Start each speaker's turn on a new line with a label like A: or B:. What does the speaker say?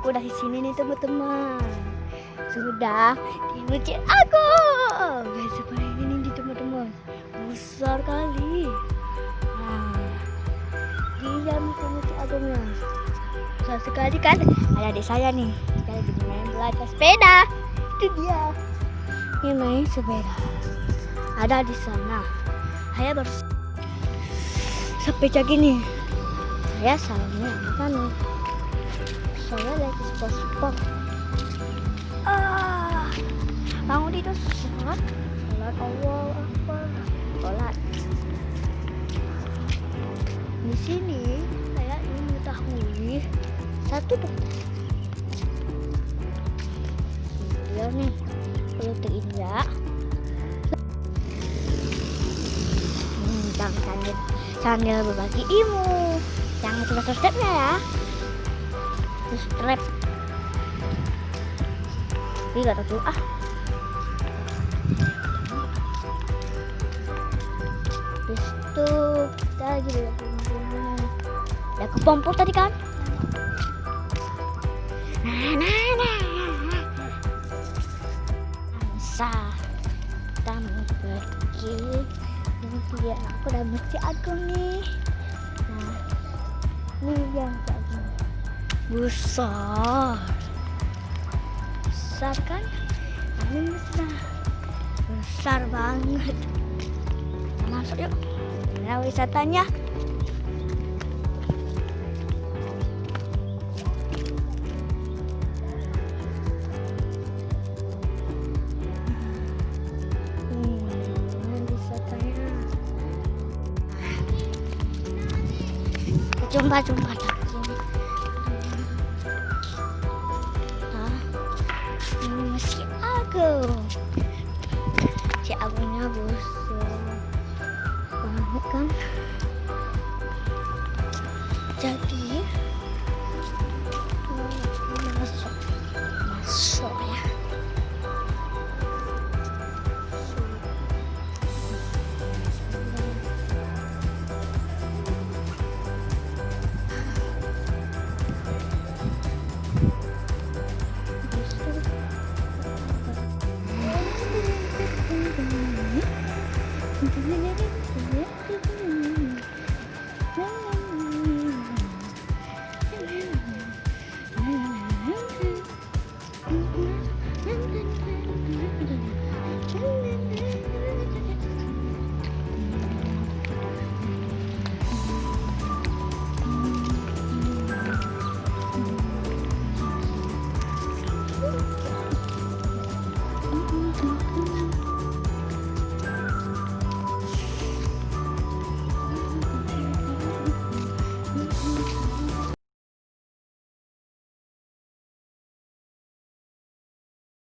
A: aku udah di sini nih teman-teman. Sudah di masjid agung. Seperti ini nih teman-teman. Besar kali. Nah, dia masjid agungnya. Besar sekali kan? Ada adik saya nih. Saya lagi main belajar sepeda. Itu dia. Ini main sepeda. Ada di sana. Saya baru sampai kayak gini. Saya salahnya kan. Saya lagi sport. Bangun tidur sholat Allah Akbar, sholat. Di sini saya ingin mengetahui satu dokter. Dia nih dokter Indra. Jangan sambil berbagi ilmu. Jangan subscribe-nya ya. Subscribe. Ini gak tahu itu kita lagi ada kepompong tadi kan. Ansa kita mau pergi. Kemudian aku udah masjid agung nih. Nah, ini yang agung besar kan? Ini besar banget. Masuk yuk. Nah, wisatanya. Jumpa lagi. Ini masjid agung. Masjid agungnya besar banget kan.